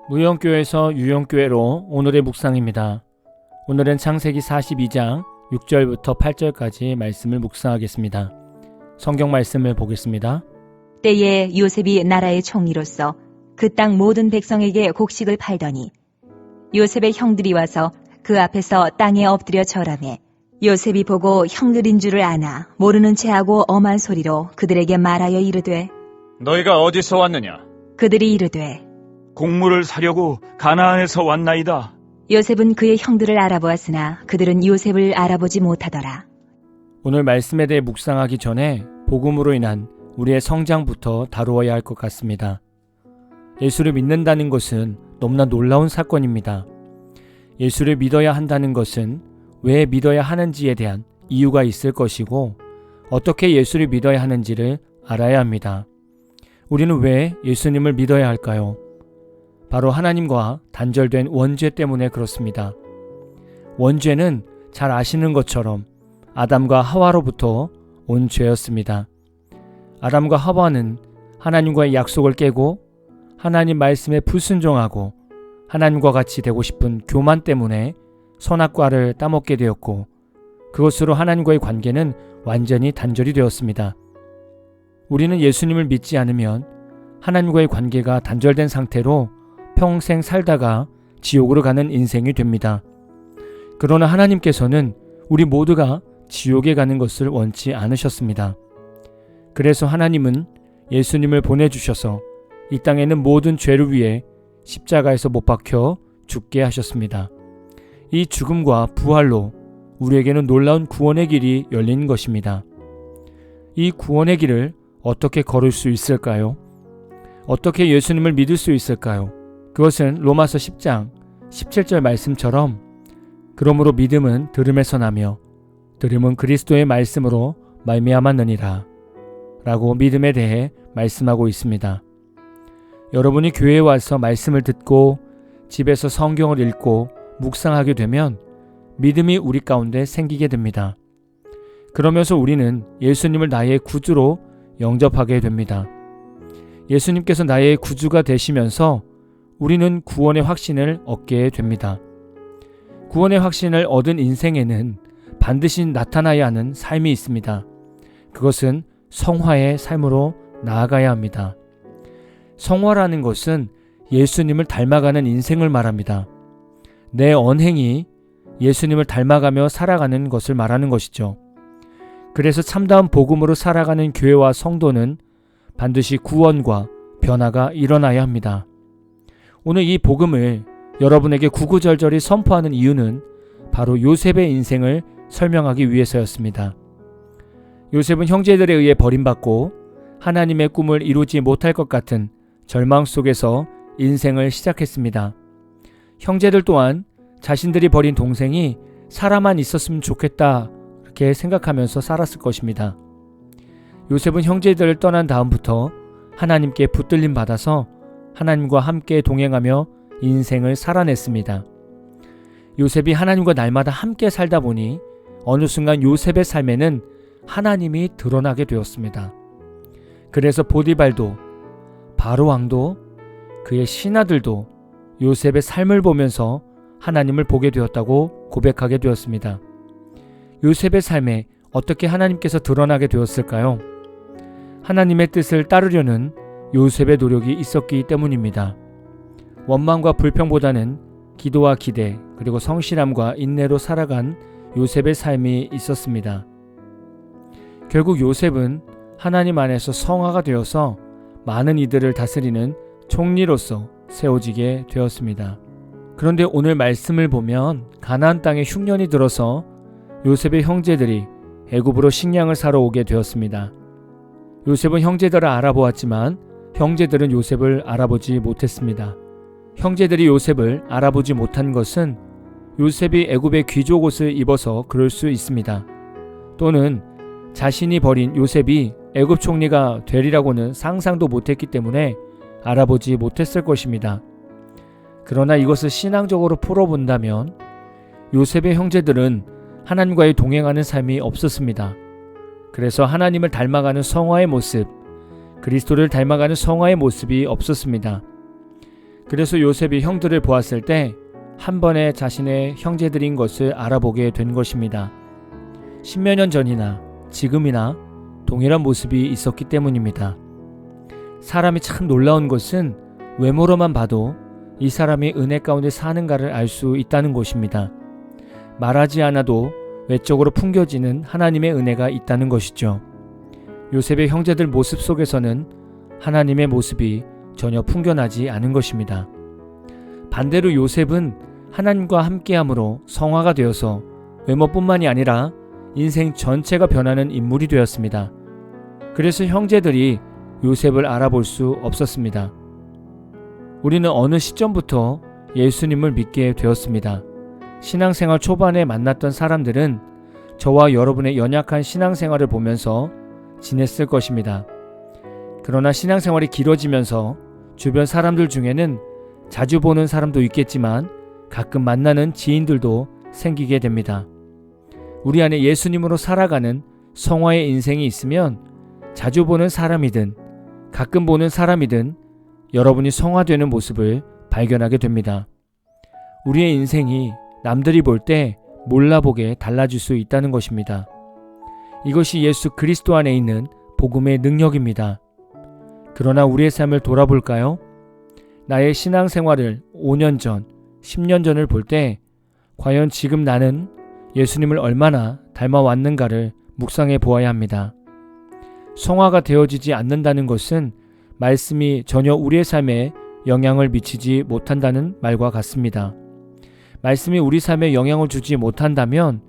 무용교에서 유용교회로 오늘의 묵상입니다. 오늘은 창세기 42장 6절부터 8절까지 말씀을 묵상하겠습니다. 성경 말씀을 보겠습니다. 때에 요셉이 나라의 총리로서 그 땅 모든 백성에게 곡식을 팔더니 요셉의 형들이 와서 그 앞에서 땅에 엎드려 절하매 요셉이 보고 형들인 줄을 아나 모르는 체하고 엄한 소리로 그들에게 말하여 이르되 너희가 어디서 왔느냐? 그들이 이르되 곡물을 사려고 가나안에서 왔나이다. 요셉은 그의 형들을 알아보았으나 그들은 요셉을 알아보지 못하더라. 오늘 말씀에 대해 묵상하기 전에 복음으로 인한 우리의 성장부터 다루어야 할 것 같습니다. 예수를 믿는다는 것은 너무나 놀라운 사건입니다. 예수를 믿어야 한다는 것은 왜 믿어야 하는지에 대한 이유가 있을 것이고 어떻게 예수를 믿어야 하는지를 알아야 합니다. 우리는 왜 예수님을 믿어야 할까요? 바로 하나님과 단절된 원죄 때문에 그렇습니다. 원죄는 잘 아시는 것처럼 아담과 하와로부터 온 죄였습니다. 아담과 하와는 하나님과의 약속을 깨고 하나님 말씀에 불순종하고 하나님과 같이 되고 싶은 교만 때문에 선악과를 따먹게 되었고 그것으로 하나님과의 관계는 완전히 단절이 되었습니다. 우리는 예수님을 믿지 않으면 하나님과의 관계가 단절된 상태로 평생 살다가 지옥으로 가는 인생이 됩니다. 그러나 하나님께서는 우리 모두가 지옥에 가는 것을 원치 않으셨습니다. 그래서 하나님은 예수님을 보내주셔서 이 땅에는 모든 죄를 위해 십자가에서 못 박혀 죽게 하셨습니다. 이 죽음과 부활로 우리에게는 놀라운 구원의 길이 열린 것입니다. 이 구원의 길을 어떻게 걸을 수 있을까요? 어떻게 예수님을 믿을 수 있을까요? 그것은 로마서 10장 17절 말씀처럼 그러므로 믿음은 들음에서 나며 들음은 그리스도의 말씀으로 말미암았느니라 라고 믿음에 대해 말씀하고 있습니다. 여러분이 교회에 와서 말씀을 듣고 집에서 성경을 읽고 묵상하게 되면 믿음이 우리 가운데 생기게 됩니다. 그러면서 우리는 예수님을 나의 구주로 영접하게 됩니다. 예수님께서 나의 구주가 되시면서 우리는 구원의 확신을 얻게 됩니다. 구원의 확신을 얻은 인생에는 반드시 나타나야 하는 삶이 있습니다. 그것은 성화의 삶으로 나아가야 합니다. 성화라는 것은 예수님을 닮아가는 인생을 말합니다. 내 언행이 예수님을 닮아가며 살아가는 것을 말하는 것이죠. 그래서 참다운 복음으로 살아가는 교회와 성도는 반드시 구원과 변화가 일어나야 합니다. 오늘 이 복음을 여러분에게 구구절절히 선포하는 이유는 바로 요셉의 인생을 설명하기 위해서였습니다. 요셉은 형제들에 의해 버림받고 하나님의 꿈을 이루지 못할 것 같은 절망 속에서 인생을 시작했습니다. 형제들 또한 자신들이 버린 동생이 살아만 있었으면 좋겠다 이렇게 생각하면서 살았을 것입니다. 요셉은 형제들을 떠난 다음부터 하나님께 붙들림 받아서 하나님과 함께 동행하며 인생을 살아냈습니다. 요셉이 하나님과 날마다 함께 살다 보니 어느 순간 요셉의 삶에는 하나님이 드러나게 되었습니다. 그래서 보디발도 바로 왕도 그의 신하들도 요셉의 삶을 보면서 하나님을 보게 되었다고 고백하게 되었습니다. 요셉의 삶에 어떻게 하나님께서 드러나게 되었을까요? 하나님의 뜻을 따르려는 요셉의 노력이 있었기 때문입니다. 원망과 불평보다는 기도와 기대 그리고 성실함과 인내로 살아간 요셉의 삶이 있었습니다. 결국 요셉은 하나님 안에서 성화가 되어서 많은 이들을 다스리는 총리로서 세워지게 되었습니다. 그런데 오늘 말씀을 보면 가나안 땅에 흉년이 들어서 요셉의 형제들이 애굽으로 식량을 사러 오게 되었습니다. 요셉은 형제들을 알아보았지만 형제들은 요셉을 알아보지 못했습니다. 형제들이 요셉을 알아보지 못한 것은 요셉이 애굽의 귀족 옷을 입어서 그럴 수 있습니다. 또는 자신이 버린 요셉이 애굽 총리가 되리라고는 상상도 못했기 때문에 알아보지 못했을 것입니다. 그러나 이것을 신앙적으로 풀어본다면 요셉의 형제들은 하나님과의 동행하는 삶이 없었습니다. 그래서 하나님을 닮아가는 성화의 모습, 그리스도를 닮아가는 성화의 모습이 없었습니다. 그래서 요셉이 형들을 보았을 때 한 번에 자신의 형제들인 것을 알아보게 된 것입니다. 십몇 년 전이나 지금이나 동일한 모습이 있었기 때문입니다. 사람이 참 놀라운 것은 외모로만 봐도 이 사람이 은혜 가운데 사는가를 알 수 있다는 것입니다. 말하지 않아도 외적으로 풍겨지는 하나님의 은혜가 있다는 것이죠. 요셉의 형제들 모습 속에서는 하나님의 모습이 전혀 풍겨나지 않은 것입니다. 반대로 요셉은 하나님과 함께함으로 성화가 되어서 외모뿐만이 아니라 인생 전체가 변하는 인물이 되었습니다. 그래서 형제들이 요셉을 알아볼 수 없었습니다. 우리는 어느 시점부터 예수님을 믿게 되었습니다. 신앙생활 초반에 만났던 사람들은 저와 여러분의 연약한 신앙생활을 보면서 지냈을 것입니다. 그러나 신앙생활이 길어지면서 주변 사람들 중에는 자주 보는 사람도 있겠지만 가끔 만나는 지인들도 생기게 됩니다. 우리 안에 예수님으로 살아가는 성화의 인생이 있으면 자주 보는 사람이든 가끔 보는 사람이든 여러분이 성화되는 모습을 발견하게 됩니다. 우리의 인생이 남들이 볼 때 몰라보게 달라질 수 있다는 것입니다. 이것이 예수 그리스도 안에 있는 복음의 능력입니다. 그러나 우리의 삶을 돌아볼까요? 나의 신앙생활을 5년 전, 10년 전을 볼 때 과연 지금 나는 예수님을 얼마나 닮아왔는가를 묵상해 보아야 합니다. 성화가 되어지지 않는다는 것은 말씀이 전혀 우리의 삶에 영향을 미치지 못한다는 말과 같습니다. 말씀이 우리 삶에 영향을 주지 못한다면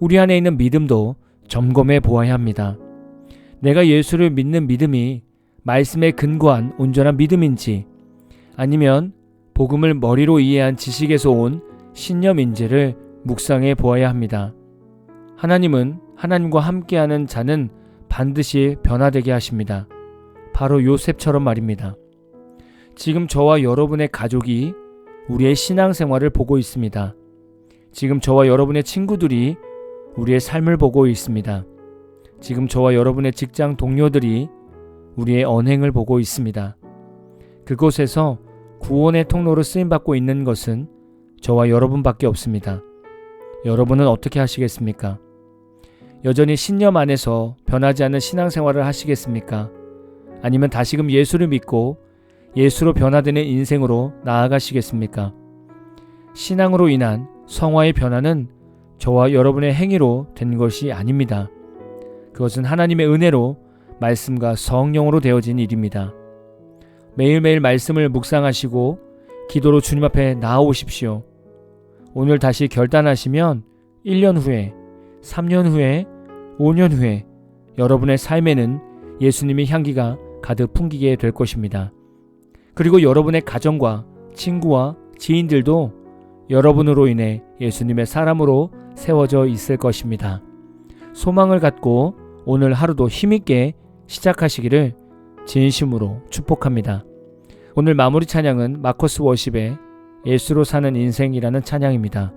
우리 안에 있는 믿음도 점검해 보아야 합니다. 내가 예수를 믿는 믿음이 말씀에 근거한 온전한 믿음인지 아니면 복음을 머리로 이해한 지식에서 온 신념인지를 묵상해 보아야 합니다. 하나님은 하나님과 함께하는 자는 반드시 변화되게 하십니다. 바로 요셉처럼 말입니다. 지금 저와 여러분의 가족이 우리의 신앙생활을 보고 있습니다. 지금 저와 여러분의 친구들이 우리의 삶을 보고 있습니다. 지금 저와 여러분의 직장 동료들이 우리의 언행을 보고 있습니다. 그곳에서 구원의 통로로 쓰임받고 있는 것은 저와 여러분밖에 없습니다. 여러분은 어떻게 하시겠습니까? 여전히 신념 안에서 변하지 않는 신앙생활을 하시겠습니까? 아니면 다시금 예수를 믿고 예수로 변화되는 인생으로 나아가시겠습니까? 신앙으로 인한 성화의 변화는 저와 여러분의 행위로 된 것이 아닙니다. 그것은 하나님의 은혜로 말씀과 성령으로 되어진 일입니다. 매일매일 말씀을 묵상하시고 기도로 주님 앞에 나아오십시오. 오늘 다시 결단하시면 1년 후에, 3년 후에, 5년 후에 여러분의 삶에는 예수님의 향기가 가득 풍기게 될 것입니다. 그리고 여러분의 가정과 친구와 지인들도 여러분으로 인해 예수님의 사람으로 세워져 있을 것입니다. 소망을 갖고 오늘 하루도 힘있게 시작하시기를 진심으로 축복합니다. 오늘 마무리 찬양은 마커스 워십의 예수로 사는 인생이라는 찬양입니다.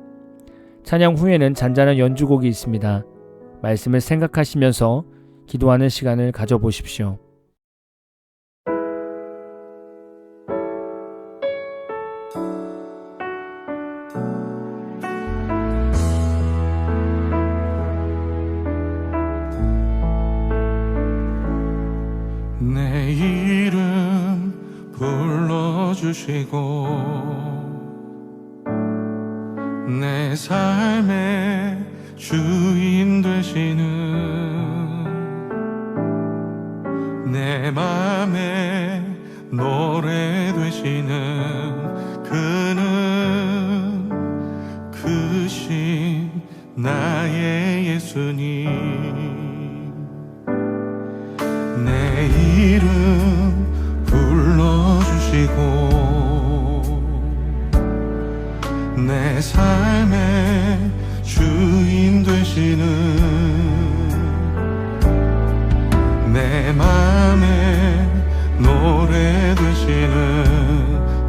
찬양 후에는 잔잔한 연주곡이 있습니다. 말씀을 생각하시면서 기도하는 시간을 가져보십시오. 내 이름 불러주시고 내 삶의 주인 되시는 내 맘의 노래 되시는 그는 크신 나의 예수님 내 이름 불러주시고 내 삶의 주인 되시는 내 맘의 노래 되시는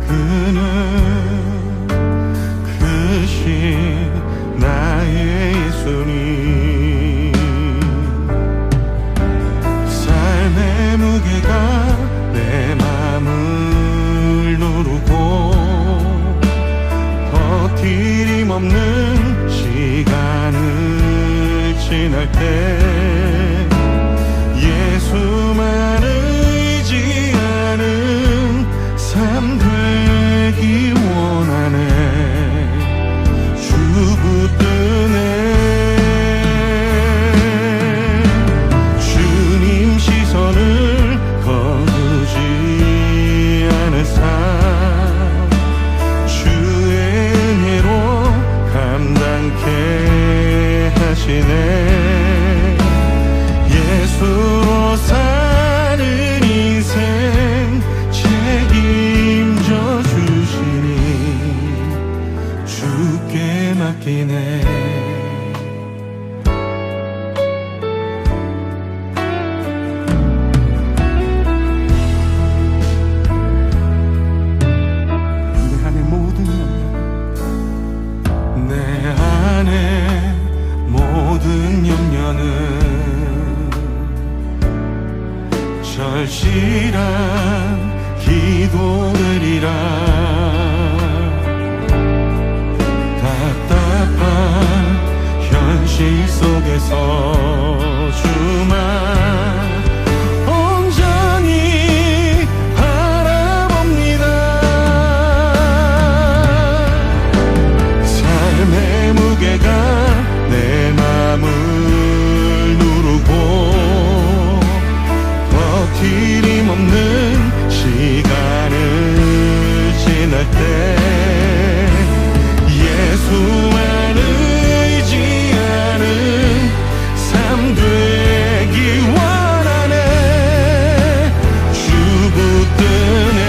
그는 크신 나의 예수님 삶의 무게가 내 맘을 누르고 지날 때 예수만 의지하는 삶 되기 원하네. 주 붙드네. 주님 시선을 거두지 않은 삶, 주의 은혜로 감당케 하시네. 예수로 사는 인생 책임져 주시니 주께 맡기네. 내 안에 모든 염려는 절실한 기도들이라. 답답한 현실 속에서 주만 온전히 바라봅니다. 삶의 무게가 내 맘을 누르고 버티림 없는 시간을 지날 때 예수만 의지하는 삶 되기 원하네. 주 붙드네.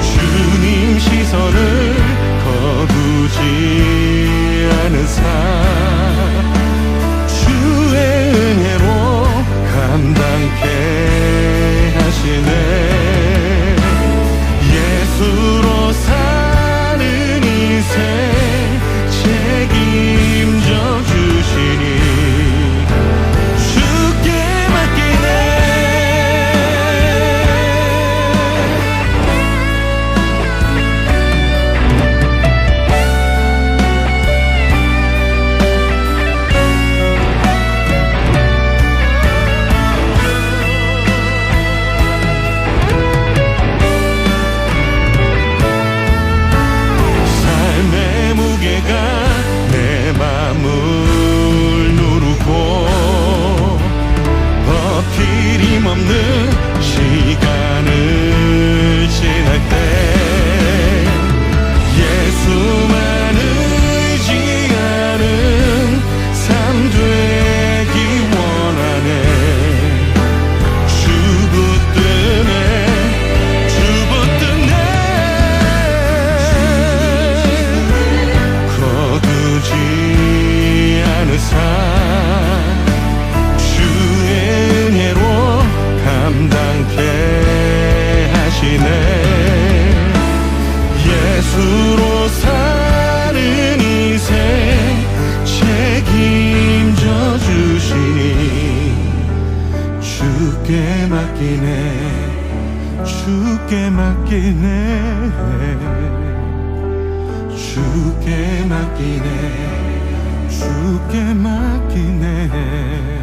주님 시선을 거두지 않은 삶, 주의 은혜로 감당케 하시네. 예수로 사는 인생 책임져 주시니 주께 맡기네. 삶의 무게가 내 맘을 누르고 버티림 없는 시간을 지날 때 예수만 의지하는 삶 되기 원하네. 주 붙드네. 주 붙드네. 거두지 않은 삶, 주의 은혜로 감당케 하시네. 예수로 사는 인생 책임져 주시니 주께 맡기네. 주께 맡기네. 주께 맡기네. 주께 맡기네.